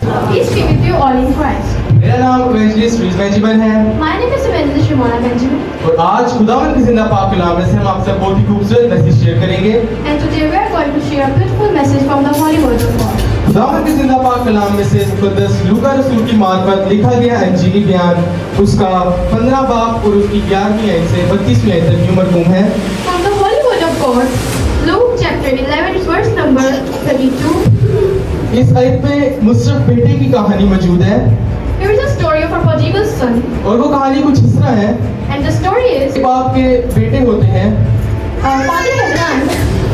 Peace be with you all in Christ. मेरा नाम evangelist रीज Benjamin है My name is Evangelist Shimona Benjamin, और आज खुदावंद की जिंदा पाक कलाम में से हम आपसे बहुत ही खूबसूरत मैसेज शेयर करेंगे। and today we are going to share a beautiful message from the Holy Word of God. खुदावंद की जिंदा पाक कलाम में से मुकद्दस लूका रसूल की मार्फत लिखा गया इंजीली बयान उसका 15 बाब और उसकी 11वीं आयत से 32वीं आयत तक मरकूम है। From the Holy Word of God, Luke chapter 11 verse number 32. इस आयत में मुसरफ बेटे की कहानी मौजूद है Here is a story of a prodigal son, और वो कहानी कुछ इस तरह है। and the story is एक बाप के बेटे होते हैं a father has run,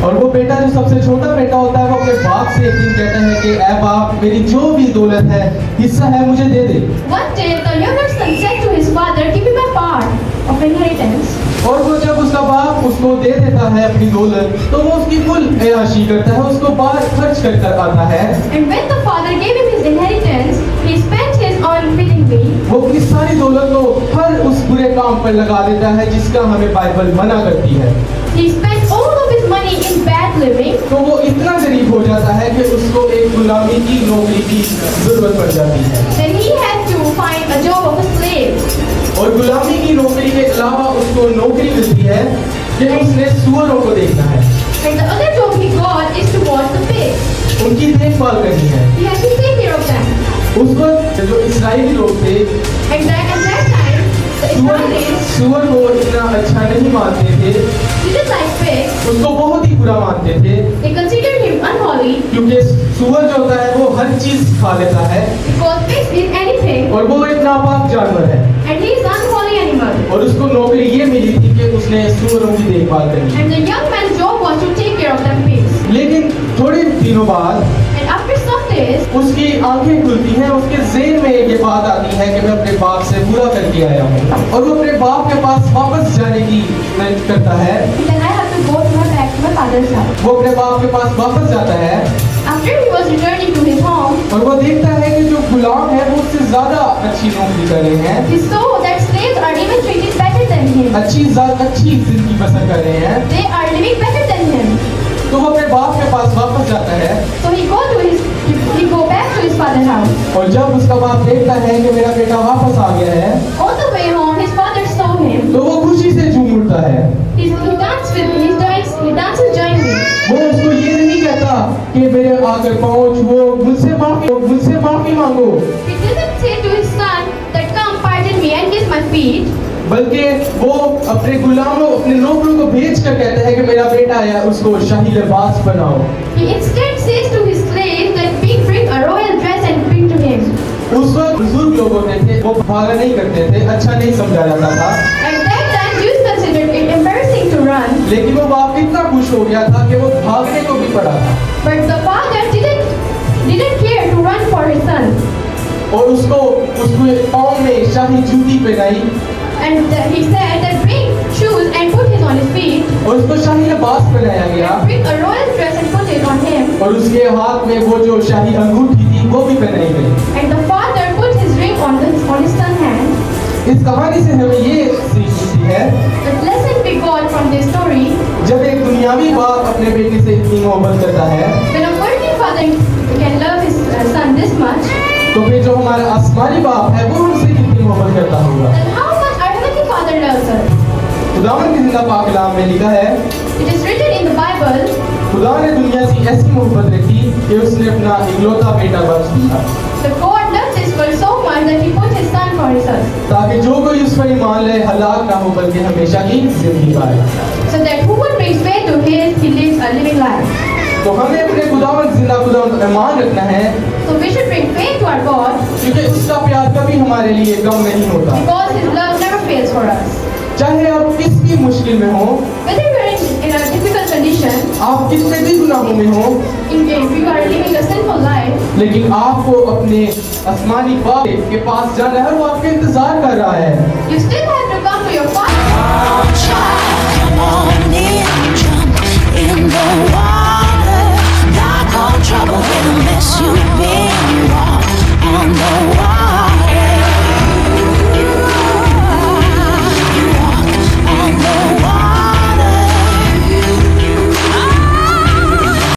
और वो बेटा जो सबसे छोटा बेटा होता है वो अपने बाप से एक दिन कहता है कि ऐ बाप मेरी जो भी दौलत है हिस्सा है मुझे दे दे। one day the younger son said to his father, "Give me my part of inheritance." और वो जब उसका बाप उसको दे देता है अपनी दौलत तो वो उसकी कुल ऐयाशी करता है, उसको बाहर खर्च कर कर आता है। And when the father gave him his inheritance, he spent his unwillingly. वो अपनी सारी दौलत को हर उस बुरे काम पर लगा देता है जिसका हमें बाइबल मना करती है। He spent all of his money in bad living. तो वो इतना गरीब हो जाता है कि उसको एक गुलामी की नौकरी की जरूरत पड़ जाती है। Then he had to find a job of a slave. और गुलामी की नौकरी के अलावा उसको नौकरी मिलती है कि उसने सुअरों को देखना है, And the other job he got is to watch the pigs. उनकी देखभाल करनी है। He had to take care of them. उस वक्त जो इस्राएली लोग थे And then at that time, the Israelis सुअर को इतना अच्छा नहीं मानते थे, didn't like pigs. उसको बहुत ही बुरा मानते थे They considered him unholy क्योंकि सुअर जो होता है वो हर चीज खा लेता है because pigs eat anything, और वो एक नापाक जानवर है। and he is an unholy animal. और उसको नौकरी ये मिली थी कि उसने सुअरों की देखभाल करनी है। And the young man's job was to take care of them pigs. लेकिन थोड़े दिनों बाद And after some days, उसकी आंखें खुलती हैं, उसके ज़हन में ये बात आती है कि मैं अपने बाप से बुरा करके आया हूँ और वो अपने बाप के पास वापस जाने की मेहनत करता है। then I have to go back to my father's house. वो अपने बाप के पास वापस जाता है After he was returning to his home, और वो देखता है कि जो गुलाम है वो उससे ज्यादा अच्छी नौकरी कर रहे हैं, he saw that slaves are even treated better than him. अच्छी जिंदगी बसर कर रहे हैं। They are living better than him. तो वो अपने बाप के पास वापस जाता है So he go back to his father's house. और जब उसका बाप देखता है कि मेरा बेटा वापस आ गया है On the way home, his father saw him. तो वो खुशी से झूम उठता है। He dances joyfully. वो उसको ये नहीं कहता कि मेरे आकर पहुंच, वो मुझसे माफी मांगो, He doesn't say to his son that come pardon me and kiss my feet. बल्कि वो अपने गुलामों अपने नौकरों को भेज कर कहता है कि मेरा बेटा आया, उसको शाही लिबास बनाओ। He instead says to his slave that bring a royal dress and bring to him. उस वक्त बुजुर्ग लोग होते थे वो भागा नहीं करते थे, अच्छा नहीं समझा जाता था, At that time, Jews considered it embarrassing to run, लेकिन वो बाप इतना खुश हो गया था कि वो भागने को भी पड़ा था but the father didn't care to run for his son. और उसको पाँव में शाही जूती पहनाई And he said that bring shoes and put it on his feet, और उसको शाही लिबास पहनाया गया and bring a royal dress and put it on him. और उसके हाथ में वो जो शाही अंगूठी थी वो भी पहनाई गई। And the father put his ring on his son's hand. इस कहानी से हमें ये सीख मिलती है The lesson we got from this story, जब एक दुनियावी बाप अपने बेटे से इतनी मोहब्बत करता है when a working father can love his son this much, तो फिर जो हमारा आसमानी बाप है वो हमसे कितनी मोहब्बत करता होगा। then how much our heavenly Father loves us. खुदावन की जिंदा पाक कलाम में लिखा है It is written in the Bible, खुदा ने दुनिया से ऐसी मोहब्बत रखी कि उसने अपना इकलौता बेटा बख्श दिया that God loved this world so much that He put His Son for us, ताकि जो कोई उस पर ईमान ले हलाक ना हो बल्कि हमेशा की जिंदगी पाए। so that whoever brings faith to His, he lives a living life. तो हमें अपने खुदावन जिंदा खुदावन पर ईमान रखना है So we should bring faith to our God क्योंकि उसका प्यार कभी हमारे लिए कम नहीं होता। because His love never fails for us. चाहे आप किस भी मुश्किल में हो, Whether you are in a difficult condition, आप कितने भी गुनाहों में हो, if you are living a sinful life, लेकिन आपको अपने आसमानी बाप के पास जाना है, वो आपके इंतजार कर रहा है। you still have to come to your Father. Come on in, jump in the water.